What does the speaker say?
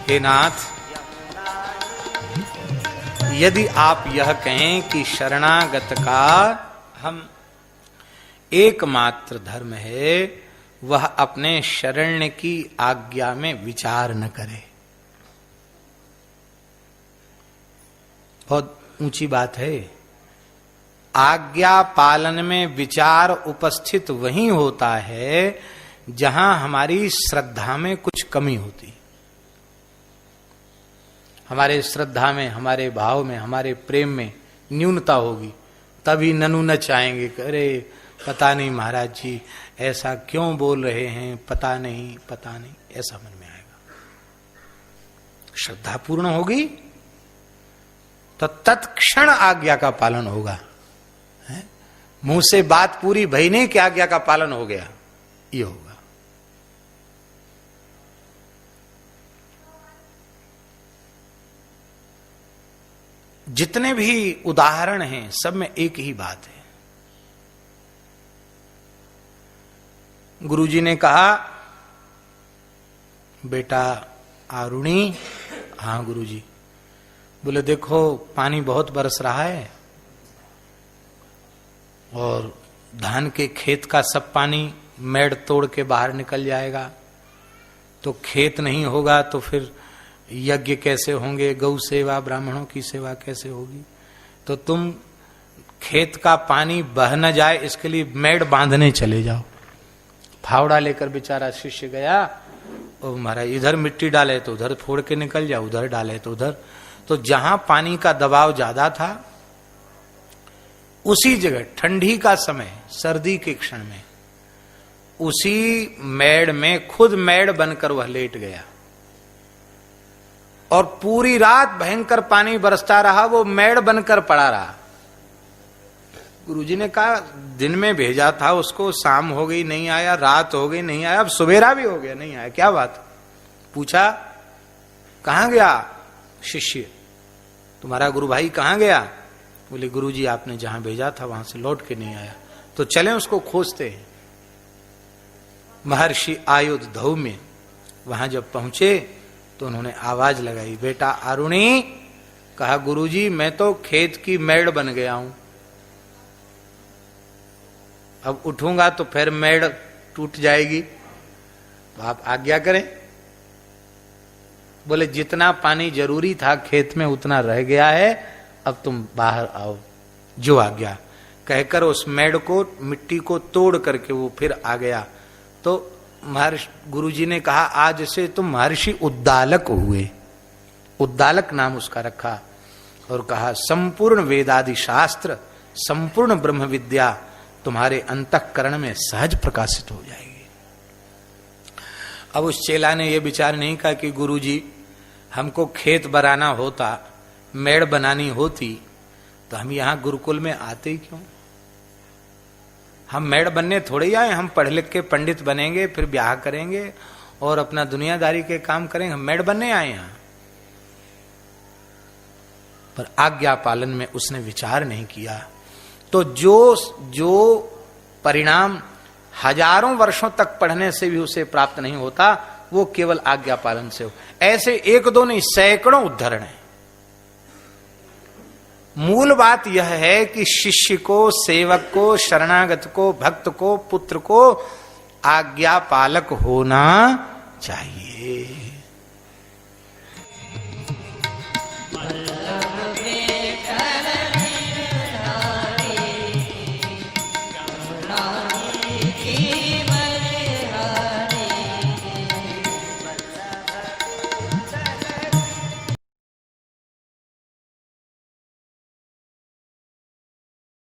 हे नाथ, यदि आप यह कहें कि शरणागत का हम एकमात्र धर्म है, वह अपने शरण्य की आज्ञा में विचार न करे। बहुत ऊंची बात है। आज्ञा पालन में विचार उपस्थित वहीं होता है जहां हमारी श्रद्धा में कुछ कमी होती। हमारे श्रद्धा में, हमारे भाव में, हमारे प्रेम में न्यूनता होगी, तभी ननु न चाहेंगे। अरे पता नहीं महाराज जी ऐसा क्यों बोल रहे हैं, पता नहीं, ऐसा मन में आएगा। श्रद्धा पूर्ण होगी तो तत्क्षण आज्ञा का पालन होगा। मुंह से बात पूरी भई नहीं कि आज्ञा का पालन हो गया, ये होगा। जितने भी उदाहरण हैं सब में एक ही बात है। गुरुजी ने कहा, बेटा आरुणी। हाँ गुरुजी। बोले देखो पानी बहुत बरस रहा है और धान के खेत का सब पानी मेड़ तोड़ के बाहर निकल जाएगा, तो खेत नहीं होगा तो फिर यज्ञ कैसे होंगे, गौ सेवा, ब्राह्मणों की सेवा कैसे होगी। तो तुम खेत का पानी बह न जाए इसके लिए मेड़ बांधने चले जाओ। फावड़ा लेकर बेचारा शिष्य गया, और महाराज इधर मिट्टी डाले तो उधर फोड़ के निकल जाओ, उधर डाले तो उधर। तो जहां पानी का दबाव ज्यादा था उसी जगह ठंडी का समय, सर्दी के क्षण में उसी मेड़ में खुद मेड़ बनकर वह लेट गया और पूरी रात भयंकर पानी बरसता रहा, वो मेड़ बनकर पड़ा रहा। गुरुजी ने कहा दिन में भेजा था उसको, शाम हो गई नहीं आया, रात हो गई नहीं आया, अब सुबेरा भी हो गया नहीं आया, क्या बात। पूछा कहां गया शिष्य, तुम्हारा गुरु भाई कहां गया। बोले गुरुजी आपने जहां भेजा था वहां से लौट के नहीं आया। तो चलें उसको खोजते हैं। महर्षि आयुध धौ में वहां जब पहुंचे तो उन्होंने आवाज लगाई, बेटा आरुणी। कहा गुरुजी मैं तो खेत की मेड़ बन गया हूं, अब उठूंगा तो फिर मेड़ टूट जाएगी, तो आप आज्ञा करें। बोले जितना पानी जरूरी था खेत में उतना रह गया है, अब तुम बाहर आओ, जो आज्ञा। कहकर उस मेड़ को, मिट्टी को तोड़ करके वो फिर आ गया। तो महर्षि गुरुजी ने कहा आज से तुम महर्षि उद्दालक हुए। उद्दालक नाम उसका रखा और कहा संपूर्ण वेदादि शास्त्र, संपूर्ण ब्रह्म विद्या तुम्हारे अंतःकरण में सहज प्रकाशित हो जाएगी। अब उस चेला ने यह विचार नहीं कहा कि गुरुजी हमको खेत बनाना होता, मेड़ बनानी होती तो हम यहां गुरुकुल में आते ही क्यों। हम मेड़ बनने थोड़े ही आए, हम पढ़ लिख के पंडित बनेंगे, फिर ब्याह करेंगे और अपना दुनियादारी के काम करेंगे, हम मेड़ बनने आए यहां। पर आज्ञा पालन में उसने विचार नहीं किया। तो जो परिणाम हजारों वर्षों तक पढ़ने से भी उसे प्राप्त नहीं होता, वो केवल आज्ञा पालन से हो। ऐसे एक दो नहीं, सैकड़ों उदाहरण हैं। मूल बात यह है कि शिष्य को, सेवक को, शरणागत को, भक्त को, पुत्र को आज्ञा पालक होना चाहिए।